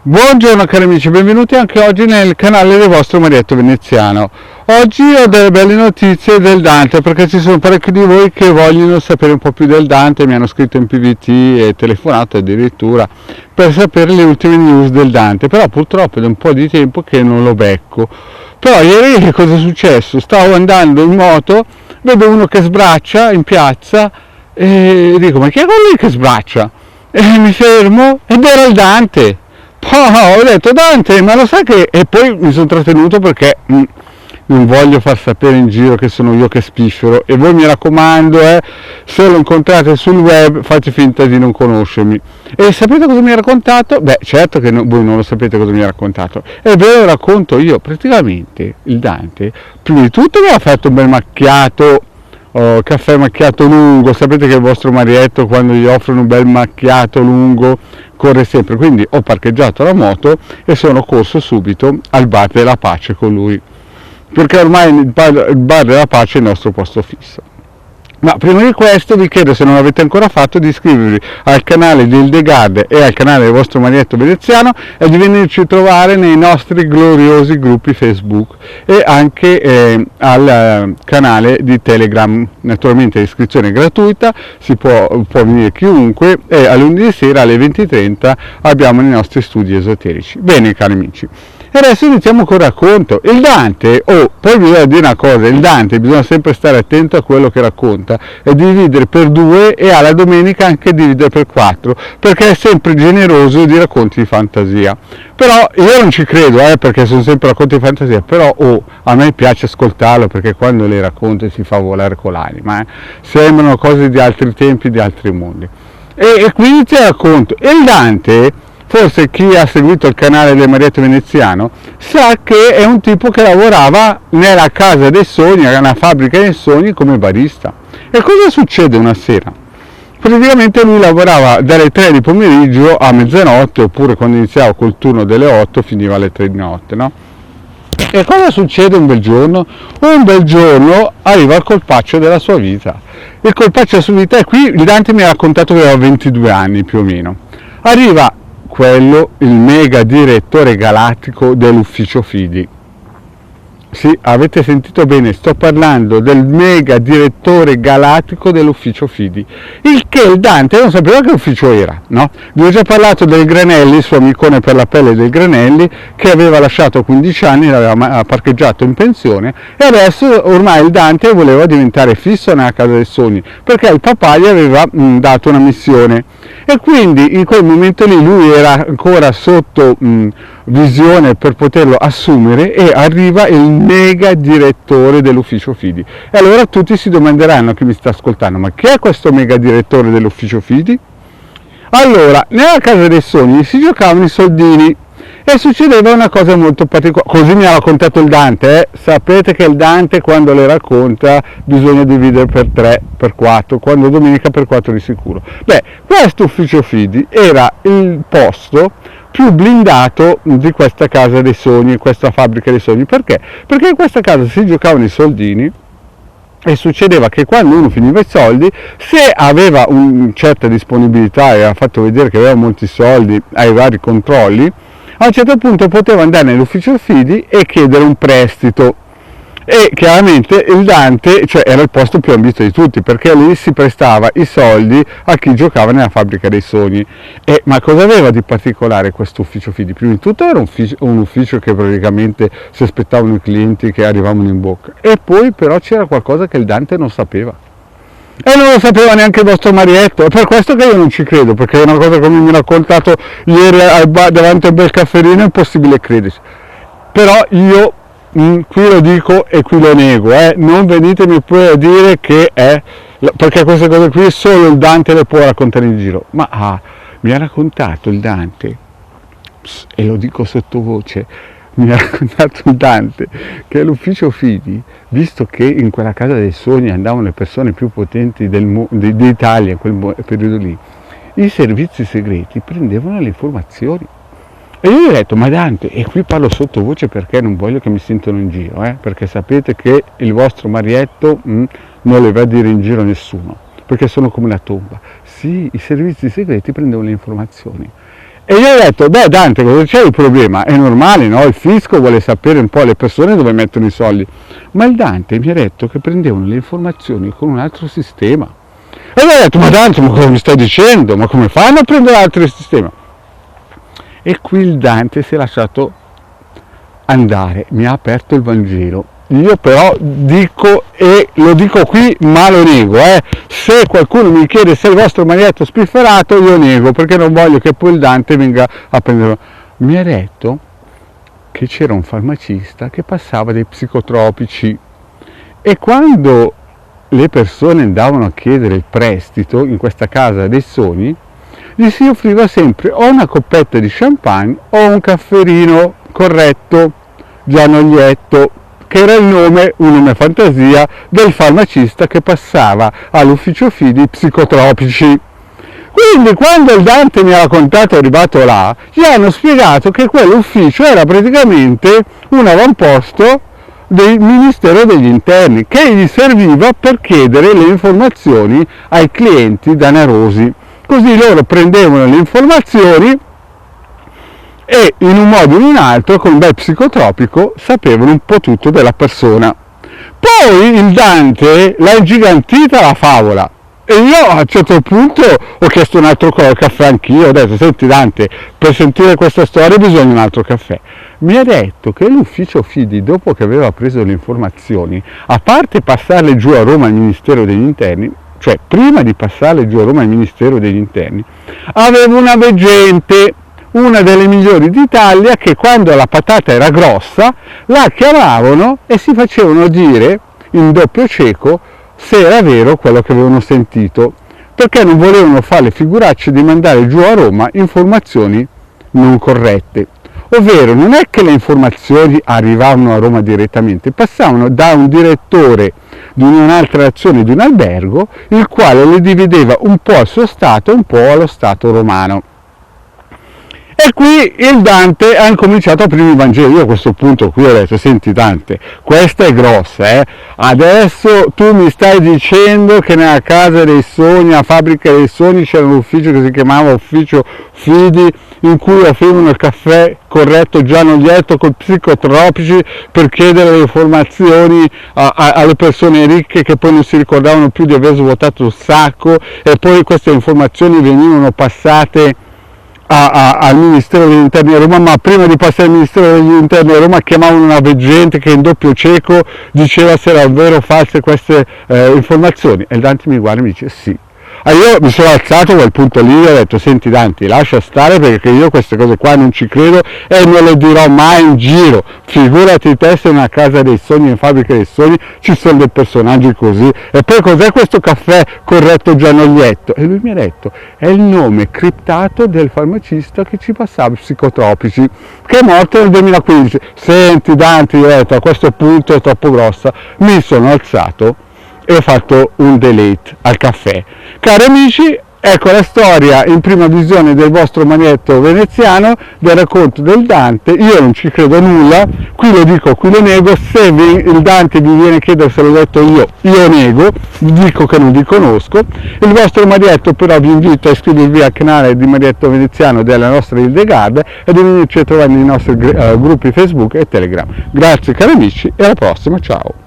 Buongiorno cari amici, benvenuti anche oggi nel canale del vostro Marietto Veneziano. Oggi ho delle belle notizie del Dante, perché ci sono parecchi di voi che vogliono sapere un po' più del Dante, mi hanno scritto in PVT e telefonato addirittura per sapere le ultime news del Dante, però purtroppo è da un po' di tempo che non lo becco. Però ieri che cosa è successo? Stavo andando in moto, vedo uno che sbraccia in piazza e dico ma chi è quello lì che sbraccia? E mi fermo ed era il Dante. Ho detto Dante, ma lo sai che... E poi mi sono trattenuto perché non voglio far sapere in giro che sono io che spisciolo, e voi mi raccomando, se lo incontrate sul web fate finta di non conoscermi. E sapete cosa mi ha raccontato? Beh, certo che voi non lo sapete cosa mi ha raccontato, e ve lo racconto io. Praticamente il Dante prima di tutto mi ha fatto un bel macchiato, caffè macchiato lungo. Sapete che il vostro Marietto, quando gli offrono un bel macchiato lungo, corre sempre, quindi ho parcheggiato la moto e sono corso subito al bar della Pace con lui, perché ormai il bar della Pace è il nostro posto fisso. Ma prima di questo vi chiedo, se non l'avete ancora fatto, di iscrivervi al canale di Hildegard e al canale del vostro Marietto Veneziano e di venirci a trovare nei nostri gloriosi gruppi Facebook e anche al canale di Telegram. Naturalmente l'iscrizione è gratuita, può venire chiunque, e alle 11 sera alle 20:30 abbiamo i nostri studi esoterici. Bene cari amici, e adesso iniziamo col racconto. Il Dante, poi bisogna dire una cosa, il Dante bisogna sempre stare attento a quello che racconta e dividere per 2, e alla domenica anche dividere per 4, perché è sempre generoso di racconti di fantasia. Però io non ci credo, perché sono sempre racconti di fantasia, però a me piace ascoltarlo, perché quando le racconta si fa volare con l'anima, sembrano cose di altri tempi, di altri mondi. E quindi ti racconto, il Dante, forse chi ha seguito il canale del Marietto Veneziano sa che è un tipo che lavorava nella casa dei sogni, nella fabbrica dei sogni, come barista. E cosa succede una sera? Praticamente lui lavorava dalle 3 di pomeriggio a mezzanotte, oppure quando iniziava col turno delle 8 finiva alle 3 di notte, no? E cosa succede un bel giorno? Un bel giorno arriva il colpaccio della sua vita. Il colpaccio della sua vita, e qui il Dante mi ha raccontato che aveva 22 anni più o meno. Arriva il mega direttore galattico dell'ufficio Fidi. Sì, avete sentito bene, sto parlando del mega direttore galattico dell'ufficio Fidi, il che il Dante non sapeva che ufficio era, no? Vi ho già parlato del Granelli, il suo amicone per la pelle del Granelli, che aveva lasciato a 15 anni, l'aveva parcheggiato in pensione, e adesso ormai il Dante voleva diventare fisso nella casa dei sogni, perché il papà gli aveva dato una missione, e quindi in quel momento lì lui era ancora sotto visione per poterlo assumere, e arriva il mega direttore dell'ufficio Fidi. E allora tutti si domanderanno, chi mi sta ascoltando, ma chi è questo mega direttore dell'ufficio Fidi? Allora, nella casa dei sogni si giocavano i soldini e succedeva una cosa molto particolare, così mi ha raccontato il Dante, Sapete che il Dante quando le racconta bisogna dividere per 3, per 4, quando domenica per 4 di sicuro. Beh, questo ufficio Fidi era il posto più blindato di questa casa dei sogni, questa fabbrica dei sogni. Perché? Perché in questa casa si giocavano i soldini, e succedeva che quando uno finiva i soldi, se aveva una certa disponibilità e ha fatto vedere che aveva molti soldi ai vari controlli, a un certo punto poteva andare nell'ufficio Fidi e chiedere un prestito. E chiaramente il Dante, era il posto più ambito di tutti, perché lì si prestava i soldi a chi giocava nella fabbrica dei sogni. Ma cosa aveva di particolare questo ufficio Fidi? Prima di tutto era un ufficio che praticamente si aspettavano i clienti che arrivavano in bocca, e poi però c'era qualcosa che il Dante non sapeva. E non lo sapeva neanche il vostro Marietto, è per questo che io non ci credo, perché è una cosa come mi ha raccontato ieri davanti a un bel cafferino, è impossibile crederci. Però io qui lo dico e qui lo nego, non venitemi poi a dire che perché queste cose qui solo il Dante le può raccontare in giro. Ma mi ha raccontato il Dante, e lo dico sottovoce, mi ha raccontato il Dante che l'ufficio Fidi, visto che in quella casa dei sogni andavano le persone più potenti d'Italia in quel periodo lì, i servizi segreti prendevano le informazioni. E io gli ho detto, ma Dante, e qui parlo sottovoce perché non voglio che mi sentano in giro, perché sapete che il vostro Marietto non le va a dire in giro a nessuno, perché sono come la tomba. Sì, i servizi segreti prendevano le informazioni. E gli ho detto, beh Dante, cosa c'è il problema? È normale, no? Il fisco vuole sapere un po' le persone dove mettono i soldi. Ma il Dante mi ha detto che prendevano le informazioni con un altro sistema. E gli ho detto, ma Dante, ma cosa mi stai dicendo? Ma come fanno a prendere altro sistema? E qui il Dante si è lasciato andare, mi ha aperto il Vangelo. Io però dico, e lo dico qui ma lo nego, se qualcuno mi chiede se il vostro maglietto è spifferato, io nego, perché non voglio che poi il Dante venga a prenderlo. Mi ha detto che c'era un farmacista che passava dei psicotropici e quando le persone andavano a chiedere il prestito in questa casa dei sogni, gli si offriva sempre o una coppetta di champagne o un cafferino corretto, Gianoglietto, che era un nome fantasia del farmacista che passava all'ufficio fidi psicotropici. Quindi quando il Dante mi ha raccontato, è arrivato là, gli hanno spiegato che quell'ufficio era praticamente un avamposto del Ministero degli Interni, che gli serviva per chiedere le informazioni ai clienti danarosi. Così loro prendevano le informazioni e in un modo o in un altro, con un bel psicotropico, sapevano un po' tutto della persona. Poi il Dante l'ha ingigantita la favola e io a un certo punto ho chiesto un altro caffè anch'io, ho detto, senti Dante, per sentire questa storia bisogna un altro caffè. Mi ha detto che l'ufficio Fidi, dopo che aveva preso le informazioni, a parte passarle giù a Roma al Ministero degli Interni, cioè prima di passarle giù a Roma al Ministero degli Interni, aveva una veggente, una delle migliori d'Italia, che quando la patata era grossa la chiamavano e si facevano dire in doppio cieco se era vero quello che avevano sentito, perché non volevano fare le figuracce di mandare giù a Roma informazioni non corrette. Ovvero non è che le informazioni arrivavano a Roma direttamente, passavano da un direttore di un'altra azione di un albergo, il quale le divideva un po' al suo Stato e un po' allo Stato romano. E qui il Dante ha incominciato a aprire il Vangelo. Io a questo punto qui ho detto, senti Dante, questa è grossa, adesso tu mi stai dicendo che nella casa dei sogni, a fabbrica dei sogni, c'era un ufficio che si chiamava ufficio Fidi, in cui offrivano il caffè corretto Gianoglietto con psicotropici per chiedere le informazioni alle persone ricche che poi non si ricordavano più di aver svuotato un sacco, e poi queste informazioni venivano passate al Ministero degli Interni a Roma, ma prima di passare al Ministero degli Interni a Roma chiamavano una veggente che in doppio cieco diceva se erano vero o false queste informazioni. E il Dante mi guarda e mi dice sì. Io mi sono alzato a quel punto lì e ho detto, senti Dante, lascia stare, perché io queste cose qua non ci credo e non le dirò mai in giro. Figurati te se in una casa dei sogni, in fabbrica dei sogni, ci sono dei personaggi così. E poi cos'è questo caffè corretto Gianoglietto? E lui mi ha detto, è il nome criptato del farmacista che ci passava i psicotropici, che è morto nel 2015. Senti Dante, io ho detto, a questo punto è troppo grossa, mi sono alzato e ho fatto un delete al caffè. Cari amici, ecco la storia in prima visione del vostro maglietto veneziano, del racconto del Dante. Io non ci credo nulla, qui lo dico, qui lo nego. Se il Dante vi viene a chiedere se l'ho detto io nego, dico che non vi conosco. Il vostro maglietto però vi invito a iscrivervi al canale di Maglietto Veneziano della nostra Hildegard e di venirci a trovare nei nostri gruppi Facebook e Telegram. Grazie cari amici e alla prossima, ciao!